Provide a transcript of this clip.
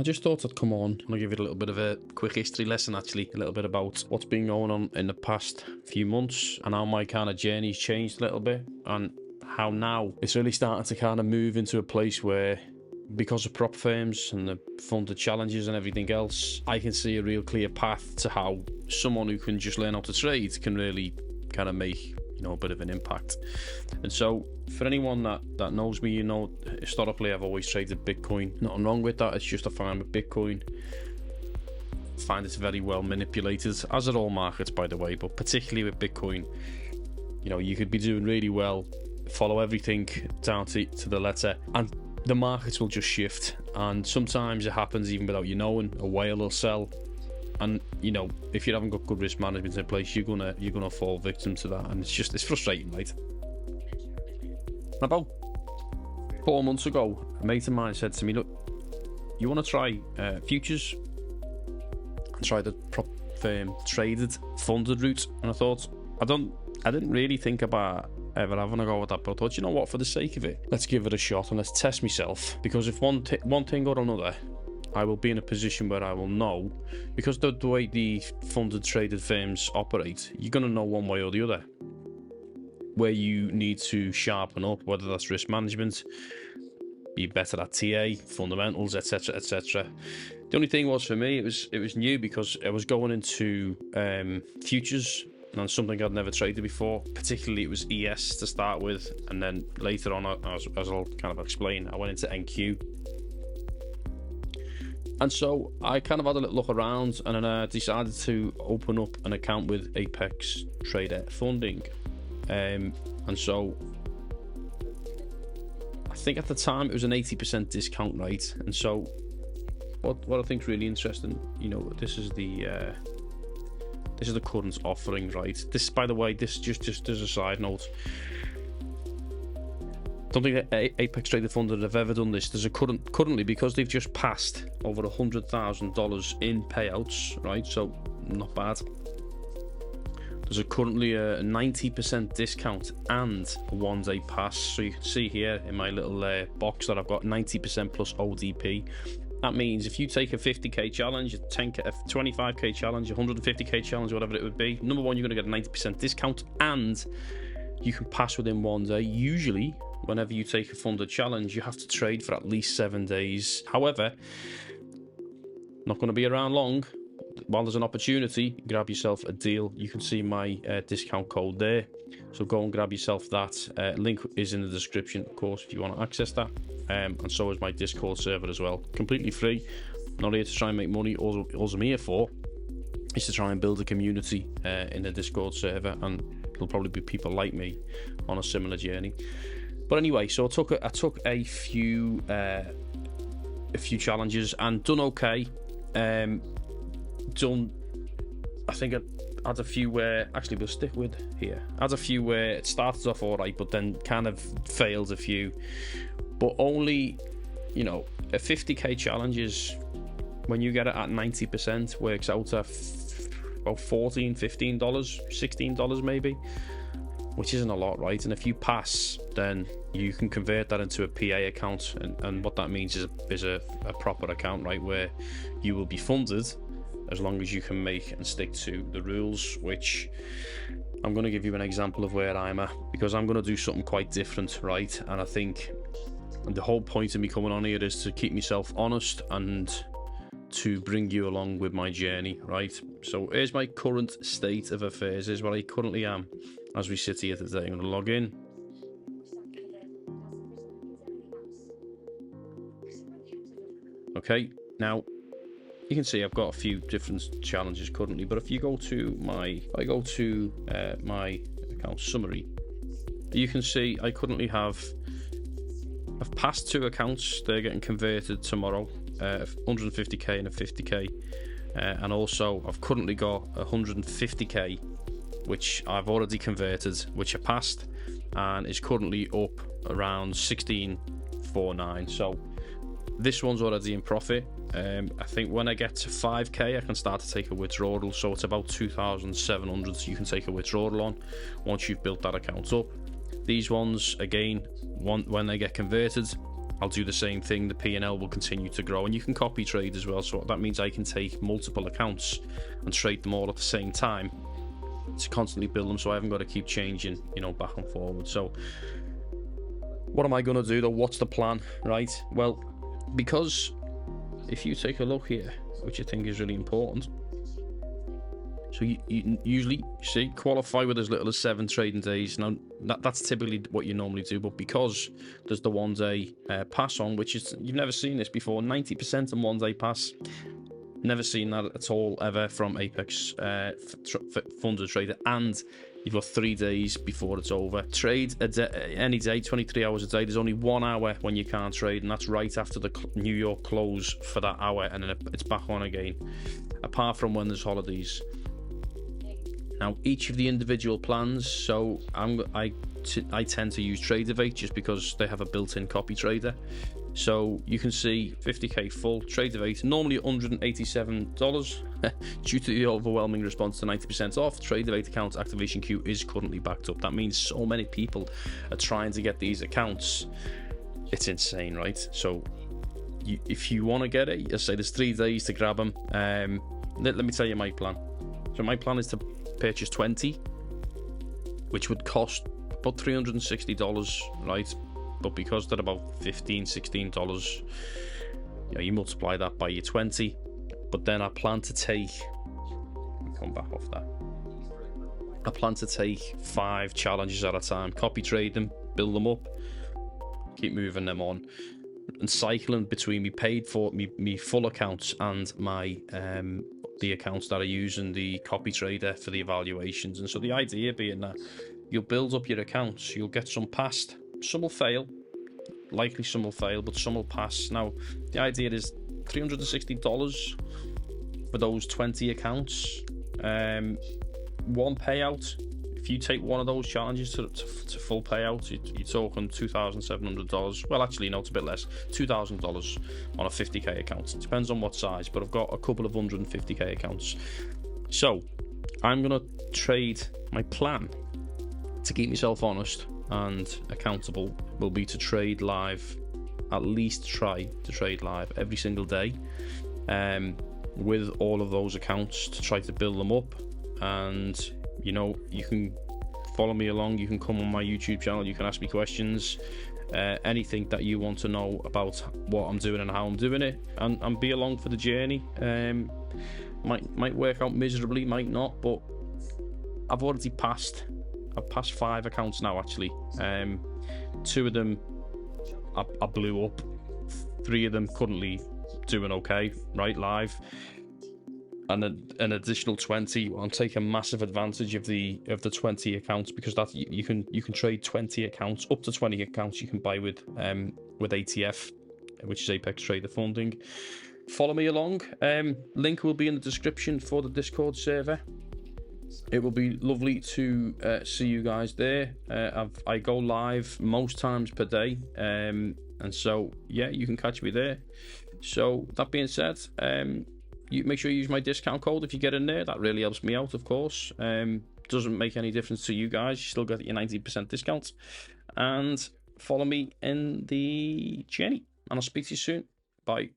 I just thought I'd come on and I'll give you a little bit of a quick history lesson, actually, a little bit about what's been going on in the past few months and how my kind of journey's changed a little bit, and how now it's really starting to kind of move into a place where, because of prop firms and the funded challenges and everything else, I can see a real clear path to how someone who can just learn how to trade can really kind of make, a bit of an impact. And so for anyone that knows me, historically I've always traded Bitcoin. Nothing wrong with that. It's just a fine with Bitcoin. I find it's very well manipulated, as are all markets, by the way, but particularly with Bitcoin, you could be doing really well, follow everything down to the letter, and the markets will just shift. And sometimes it happens even without you knowing. A whale will sell, and if you haven't got good risk management in place, you're gonna fall victim to that, and it's frustrating, right? About 4 months ago, a mate of mine said to me, look, you want to try futures and try the prop firm traded funded route? And I thought, I didn't really think about ever having a go at that, but I thought, you know what, for the sake of it, let's give it a shot and let's test myself, because if one thing or another, I will be in a position where I will know, because the way the funded traded firms operate, you're going to know one way or the other where you need to sharpen up, whether that's risk management, be better at TA, fundamentals, etc, etc. The only thing was, for me, it was new, because I was going into futures, and something I'd never traded before. Particularly it was ES to start with, and then later on, as I'll kind of explain, I went into NQ. And so I kind of had a little look around, and then I decided to open up an account with Apex Trader Funding. And so I think at the time it was an 80% discount rate. And so what I think is really interesting, this is the current offering, right? This, by the way, this just as a side note, I don't think that Apex Trader Funded have ever done this. There's a currently, because they've just passed over $100,000 in payouts, right? So not bad. There's currently a 90% discount and a 1-day pass. So you can see here in my little box that I've got 90% plus ODP. That means if you take a 50k challenge, a 25k challenge, a 150k challenge, whatever it would be, number one, you're going to get a 90% discount, and you can pass within 1 day. Usually, whenever you take a funded challenge, you have to trade for at least 7 days. However, not going to be around long. While there's an opportunity, grab yourself a deal. You can see my discount code there, so go and grab yourself that. Link is in the description, of course, if you want to access that. And so is my Discord server as well, completely free. Not here to try and make money. All I'm here for is to try and build a community in the Discord server, and there'll probably be people like me on a similar journey. But anyway, so I took a few challenges and done okay. I think I had a few where, actually we'll stick with here, I had a few where it started off alright, but then kind of failed a few. But only, a 50k challenge is, when you get it at 90%, works out at about $14, $15, $16 maybe, which isn't a lot, right? And if you pass, then you can convert that into a PA account, and what that means is a proper account, right, where you will be funded as long as you can make and stick to the rules, which I'm going to give you an example of where I'm at, because I'm going to do something quite different, right? And I think the whole point of me coming on here is to keep myself honest and to bring you along with my journey, right? So here's my current state of affairs. Here's where I currently am as we sit here today. I'm going to log in. Okay, now you can see I've got a few different challenges currently, but if you go to my account summary, you can see I currently I've passed 2 accounts. They're getting converted tomorrow, 150k and a 50k, and also I've currently got 150k, which I've already converted, which I passed, and is currently up around 1649. So this one's already in profit. I think when I get to 5k, I can start to take a withdrawal. So it's about 2,700 so you can take a withdrawal on once you've built that account up. These ones, again, when they get converted, I'll do the same thing. The P&L will continue to grow, and you can copy trade as well. So that means I can take multiple accounts and trade them all at the same time to constantly build them, so I haven't got to keep changing, you know, back and forward. So what am I going to do though? What's the plan, right? Well, because if you take a look here, which I think is really important, so you usually see qualify with as little as 7 trading days. Now that's typically what you normally do, but because there's the 1 day pass on, which is, you've never seen this before, 90% in 1 day pass. Never seen that at all ever from Apex funded trader, and you've got 3 days before it's over. Trade any day, 23 hours a day. There's only 1 hour when you can't trade, and that's right after the New York close for that hour, and then it's back on again, apart from when there's holidays. Now, each of the individual plans, so I tend to use Tradeovate just because they have a built-in copy trader. So you can see 50k full Tradeovate, normally $187. Due to the overwhelming response to 90% off, Tradeovate account activation queue is currently backed up. That means so many people are trying to get these accounts. It's insane, right? So if you want to get it, let's say there's 3 days to grab them. Let me tell you my plan. So my plan is to purchase 20, which would cost about $360, right? But because they're about $15, $16, you multiply that by your 20. But then I plan to take, come back off that. I plan to take 5 challenges at a time, copy trade them, build them up, keep moving them on, and cycling between me paid for me full accounts and my the accounts that are using the copy trader for the evaluations. And so the idea being that you'll build up your accounts, you'll get some passed, some will fail, likely some will fail, but some will pass. Now the idea is $360 for those 20 accounts, 1 payout. If you take one of those challenges to full payout, you're talking $2,700. Well, actually, no, it's a bit less. $2,000 on a 50k account. It depends on what size, but I've got a couple of 150k accounts. So I'm gonna trade. My plan to keep myself honest and accountable will be to trade live. At least try to trade live every single day, with all of those accounts to try to build them up. And you know, you can follow me along, you can come on my YouTube channel, you can ask me questions, anything that you want to know about what I'm doing and how I'm doing it, and be along for the journey. Might work out miserably, might not, but I've already passed 5 accounts now actually. 2 of them I blew up, 3 of them currently doing okay, right, live, and an additional 20. I'm taking massive advantage of the 20 accounts, because that you can trade 20 accounts, up to 20 accounts you can buy with ATF, which is Apex Trader Funding. Follow me along. Link will be in the description for the Discord server. It will be lovely to see you guys there. I go live most times per day, and so yeah, you can catch me there. So that being said, you make sure you use my discount code if you get in there. That really helps me out, of course. Doesn't make any difference to you guys. You still get your 90% discount. And follow me in the journey, and I'll speak to you soon. Bye.